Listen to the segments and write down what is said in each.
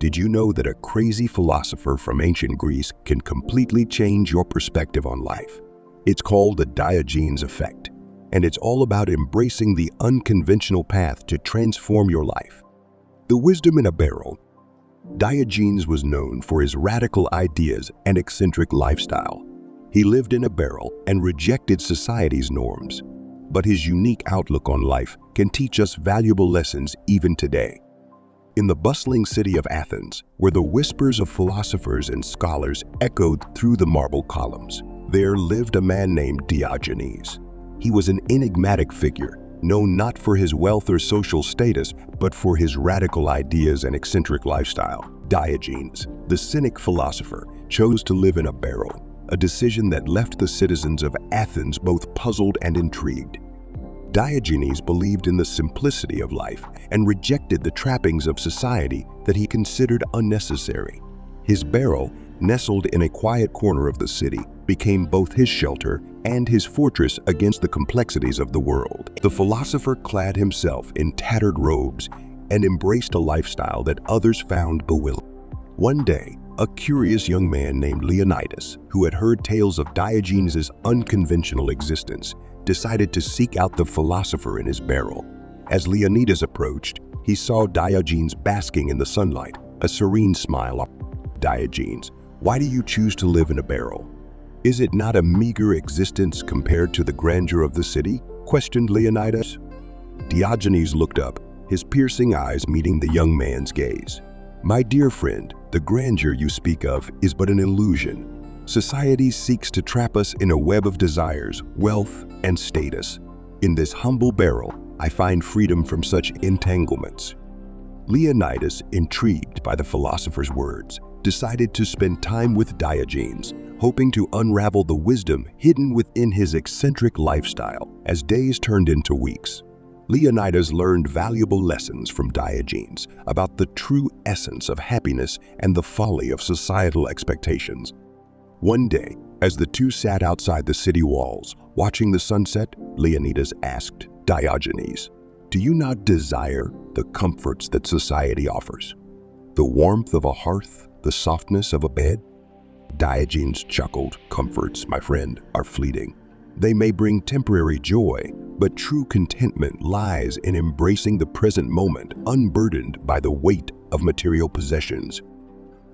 Did you know that a crazy philosopher from ancient Greece can completely change your perspective on life? It's called the Diogenes Effect, and it's all about embracing the unconventional path to transform your life. The wisdom in a barrel. Diogenes was known for his radical ideas and eccentric lifestyle. He lived in a barrel and rejected society's norms. But his unique outlook on life can teach us valuable lessons even today. In the bustling city of Athens, where the whispers of philosophers and scholars echoed through the marble columns, there lived a man named Diogenes. He was an enigmatic figure, known not for his wealth or social status, but for his radical ideas and eccentric lifestyle. Diogenes, the cynic philosopher, chose to live in a barrel, a decision that left the citizens of Athens both puzzled and intrigued. Diogenes believed in the simplicity of life and rejected the trappings of society that he considered unnecessary. His barrel, nestled in a quiet corner of the city, became both his shelter and his fortress against the complexities of the world. The philosopher clad himself in tattered robes and embraced a lifestyle that others found bewildering. One day, a curious young man named Leonidas, who had heard tales of Diogenes' unconventional existence, decided to seek out the philosopher in his barrel. As Leonidas approached, he saw Diogenes basking in the sunlight, a serene smile on. Diogenes, why do you choose to live in a barrel? Is it not a meager existence compared to the grandeur of the city? Questioned Leonidas. Diogenes looked up, his piercing eyes meeting the young man's gaze. My dear friend, the grandeur you speak of is but an illusion. Society seeks to trap us in a web of desires, wealth, and status. In this humble barrel, I find freedom from such entanglements. Leonidas, intrigued by the philosopher's words, decided to spend time with Diogenes, hoping to unravel the wisdom hidden within his eccentric lifestyle. As days turned into weeks, Leonidas learned valuable lessons from Diogenes about the true essence of happiness and the folly of societal expectations. One day, as the two sat outside the city walls, watching the sunset, Leonidas asked Diogenes, "Do you not desire the comforts that society offers? The warmth of a hearth, the softness of a bed?" Diogenes chuckled. "Comforts, my friend, are fleeting. They may bring temporary joy, but true contentment lies in embracing the present moment, unburdened by the weight of material possessions."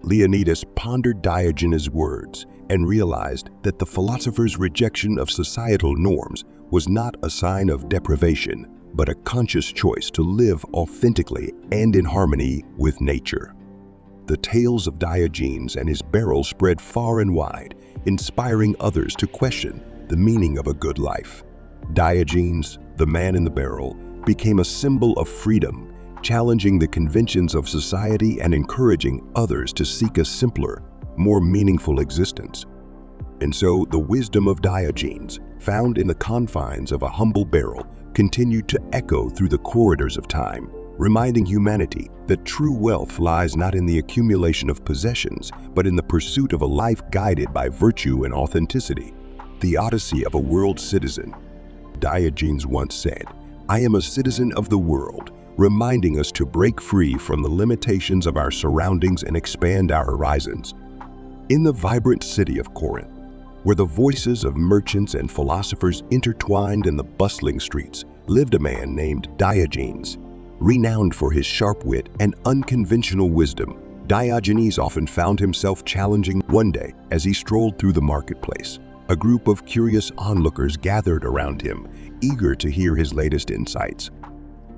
Leonidas pondered Diogenes' words and realized that the philosopher's rejection of societal norms was not a sign of deprivation, but a conscious choice to live authentically and in harmony with nature. The tales of Diogenes and his barrel spread far and wide, inspiring others to question the meaning of a good life. Diogenes, the man in the barrel, became a symbol of freedom, challenging the conventions of society and encouraging others to seek a simpler, more meaningful existence. And so the wisdom of Diogenes, found in the confines of a humble barrel, continued to echo through the corridors of time, reminding humanity that true wealth lies not in the accumulation of possessions, but in the pursuit of a life guided by virtue and authenticity. The Odyssey of a World Citizen. Diogenes once said, "I am a citizen of the world," reminding us to break free from the limitations of our surroundings and expand our horizons. In the vibrant city of Corinth, where the voices of merchants and philosophers intertwined in the bustling streets, lived a man named Diogenes. Renowned for his sharp wit and unconventional wisdom, Diogenes often found himself challenging. One day, as he strolled through the marketplace, a group of curious onlookers gathered around him, eager to hear his latest insights.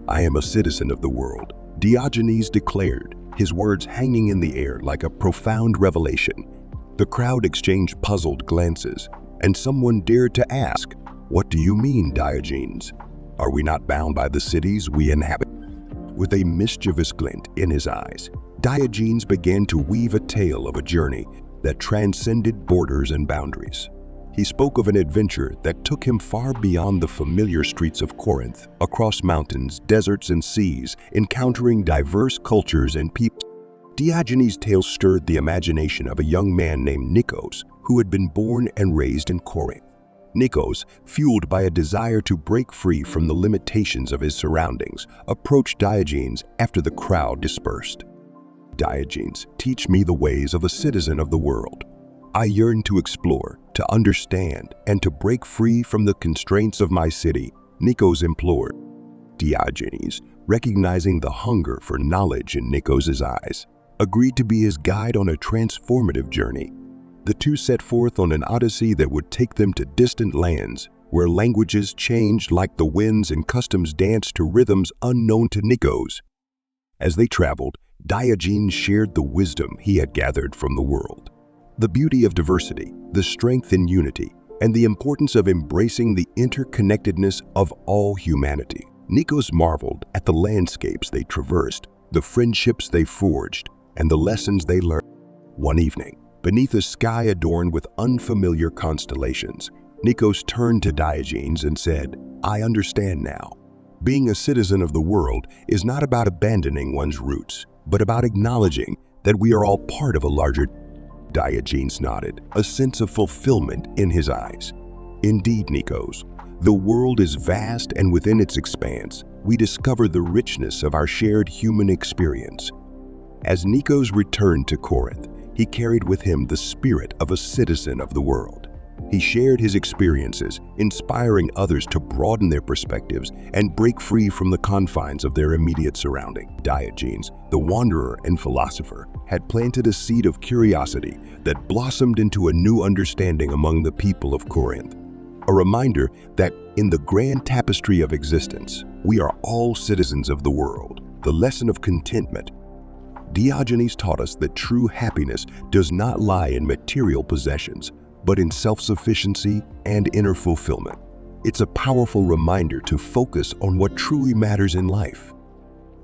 "I am a citizen of the world," Diogenes declared, his words hanging in the air like a profound revelation. The crowd exchanged puzzled glances, and someone dared to ask, "What do you mean, Diogenes? Are we not bound by the cities we inhabit?" With a mischievous glint in his eyes, Diogenes began to weave a tale of a journey that transcended borders and boundaries. He spoke of an adventure that took him far beyond the familiar streets of Corinth, across mountains, deserts, and seas, encountering diverse cultures and people. Diogenes' tale stirred the imagination of a young man named Nikos, who had been born and raised in Corinth. Nikos, fueled by a desire to break free from the limitations of his surroundings, approached Diogenes after the crowd dispersed. Diogenes, teach me the ways of a citizen of the world. I yearn to explore, to understand, and to break free from the constraints of my city, Nikos implored. Diogenes, recognizing the hunger for knowledge in Nikos' eyes, agreed to be his guide on a transformative journey. The two set forth on an odyssey that would take them to distant lands, where languages changed like the winds and customs danced to rhythms unknown to Nikos. As they traveled, Diogenes shared the wisdom he had gathered from the world. The beauty of diversity, the strength in unity, and the importance of embracing the interconnectedness of all humanity. Nikos marveled at the landscapes they traversed, the friendships they forged, and the lessons they learned. One evening, beneath a sky adorned with unfamiliar constellations, Nikos turned to Diogenes and said, "I understand now. Being a citizen of the world is not about abandoning one's roots, but about acknowledging that we are all part of a larger." Diogenes nodded, a sense of fulfillment in his eyes. Indeed, Nikos, the world is vast, and within its expanse, we discover the richness of our shared human experience. As Nikos returned to Corinth, he carried with him the spirit of a citizen of the world. He shared his experiences, inspiring others to broaden their perspectives and break free from the confines of their immediate surrounding. Diogenes, the wanderer and philosopher, had planted a seed of curiosity that blossomed into a new understanding among the people of Corinth. A reminder that in the grand tapestry of existence, we are all citizens of the world. The lesson of contentment. Diogenes taught us that true happiness does not lie in material possessions, but in self-sufficiency and inner fulfillment. It's a powerful reminder to focus on what truly matters in life.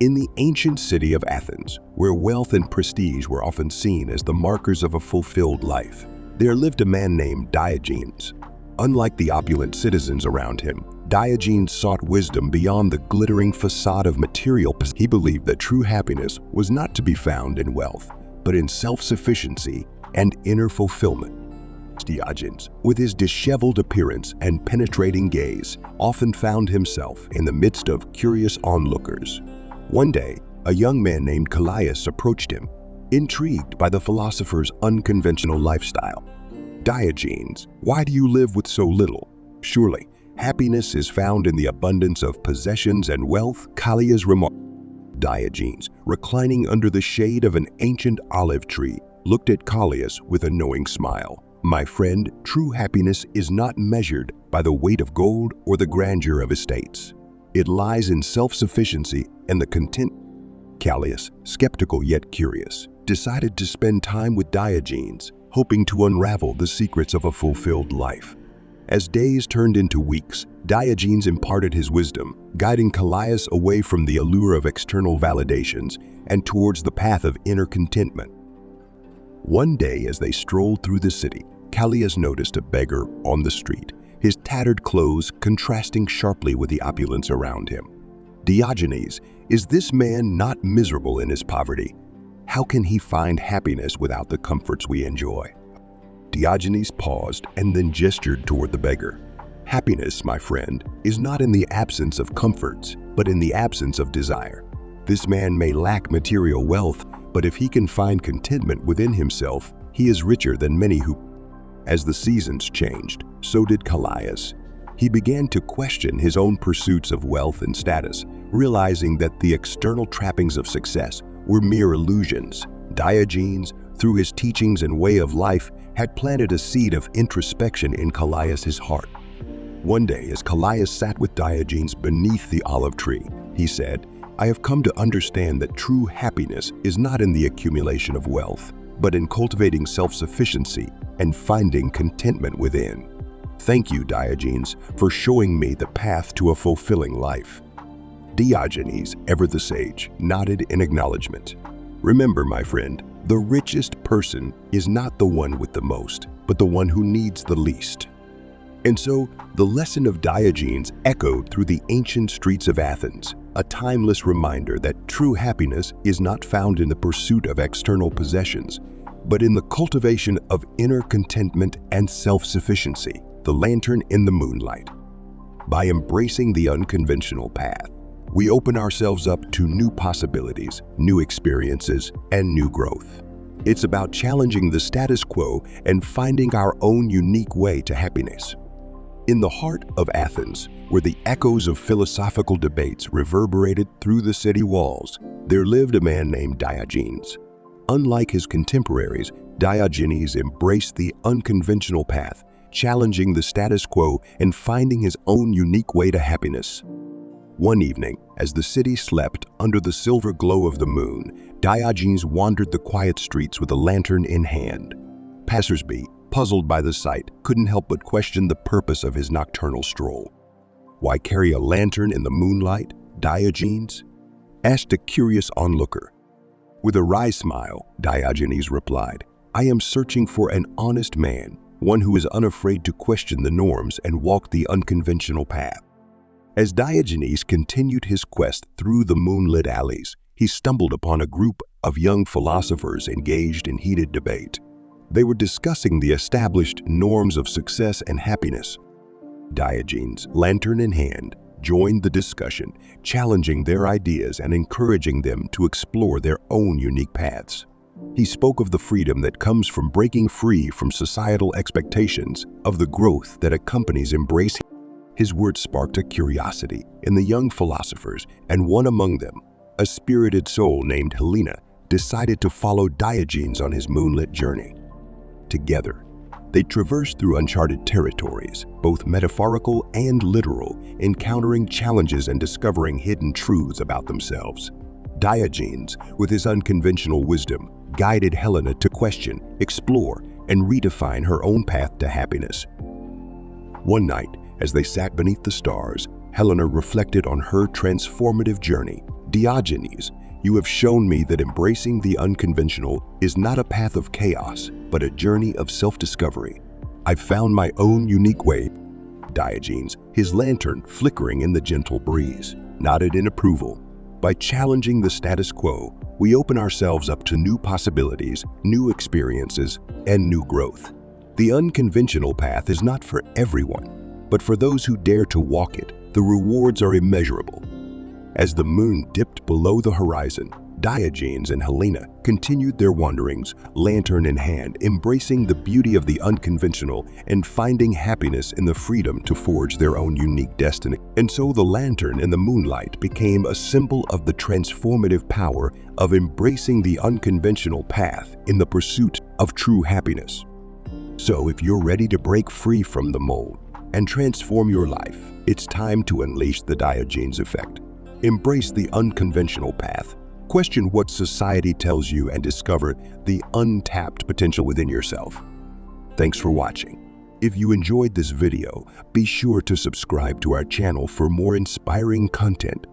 In the ancient city of Athens, where wealth and prestige were often seen as the markers of a fulfilled life, there lived a man named Diogenes. Unlike the opulent citizens around him, Diogenes sought wisdom beyond the glittering facade of material possessions. He believed that true happiness was not to be found in wealth, but in self-sufficiency and inner fulfillment. Diogenes, with his disheveled appearance and penetrating gaze, often found himself in the midst of curious onlookers. One day, a young man named Callias approached him, intrigued by the philosopher's unconventional lifestyle. "Diogenes, why do you live with so little? Surely, happiness is found in the abundance of possessions and wealth," Callias remarked. Diogenes, reclining under the shade of an ancient olive tree, looked at Callias with a knowing smile. "My friend, true happiness is not measured by the weight of gold or the grandeur of estates. It lies in self-sufficiency and the content." Callias, skeptical yet curious, decided to spend time with Diogenes, hoping to unravel the secrets of a fulfilled life. As days turned into weeks, Diogenes imparted his wisdom, guiding Callias away from the allure of external validations and towards the path of inner contentment. One day, as they strolled through the city, Callias noticed a beggar on the street, his tattered clothes contrasting sharply with the opulence around him. "Diogenes, is this man not miserable in his poverty? How can he find happiness without the comforts we enjoy?" Diogenes paused and then gestured toward the beggar. "Happiness, my friend, is not in the absence of comforts, but in the absence of desire. This man may lack material wealth, but if he can find contentment within himself, he is richer than many who." As the seasons changed, so did Callias. He began to question his own pursuits of wealth and status, realizing that the external trappings of success were mere illusions. Diogenes, through his teachings and way of life, had planted a seed of introspection in Callias' heart. One day, as Callias sat with Diogenes beneath the olive tree, he said, "I have come to understand that true happiness is not in the accumulation of wealth, but in cultivating self-sufficiency and finding contentment within. Thank you, Diogenes, for showing me the path to a fulfilling life." Diogenes, ever the sage, nodded in acknowledgement. "Remember, my friend, the richest person is not the one with the most, but the one who needs the least." And so, the lesson of Diogenes echoed through the ancient streets of Athens, a timeless reminder that true happiness is not found in the pursuit of external possessions, but in the cultivation of inner contentment and self-sufficiency, the lantern in the moonlight. By embracing the unconventional path, we open ourselves up to new possibilities, new experiences, and new growth. It's about challenging the status quo and finding our own unique way to happiness. In the heart of Athens, where the echoes of philosophical debates reverberated through the city walls, there lived a man named Diogenes. Unlike his contemporaries, Diogenes embraced the unconventional path, challenging the status quo and finding his own unique way to happiness. One evening, as the city slept under the silver glow of the moon, Diogenes wandered the quiet streets with a lantern in hand. Passers-by, puzzled by the sight, couldn't help but question the purpose of his nocturnal stroll. "Why carry a lantern in the moonlight, Diogenes?" asked a curious onlooker. With a wry smile, Diogenes replied, "I am searching for an honest man, one who is unafraid to question the norms and walk the unconventional path." As Diogenes continued his quest through the moonlit alleys, he stumbled upon a group of young philosophers engaged in heated debate. They were discussing the established norms of success and happiness. Diogenes, lantern in hand, joined the discussion, challenging their ideas and encouraging them to explore their own unique paths. He spoke of the freedom that comes from breaking free from societal expectations, of the growth that accompanies embracing. His words sparked a curiosity in the young philosophers, and one among them, a spirited soul named Helena, decided to follow Diogenes on his moonlit journey. Together, they traversed through uncharted territories, both metaphorical and literal, encountering challenges and discovering hidden truths about themselves. Diogenes, with his unconventional wisdom, guided Helena to question, explore, and redefine her own path to happiness. One night, as they sat beneath the stars, Helena reflected on her transformative journey. "Diogenes, you have shown me that embracing the unconventional is not a path of chaos, but a journey of self-discovery. I've found my own unique way." Diogenes, his lantern flickering in the gentle breeze, nodded in approval. By challenging the status quo, we open ourselves up to new possibilities, new experiences, and new growth. The unconventional path is not for everyone, but for those who dare to walk it, the rewards are immeasurable. As the moon dipped below the horizon, Diogenes and Helena continued their wanderings, lantern in hand, embracing the beauty of the unconventional and finding happiness in the freedom to forge their own unique destiny. And so the lantern in the moonlight became a symbol of the transformative power of embracing the unconventional path in the pursuit of true happiness. So if you're ready to break free from the mold and transform your life, it's time to unleash the Diogenes effect. Embrace the unconventional path. Question what society tells you and discover the untapped potential within yourself. Thanks for watching. If you enjoyed this video, be sure to subscribe to our channel for more inspiring content.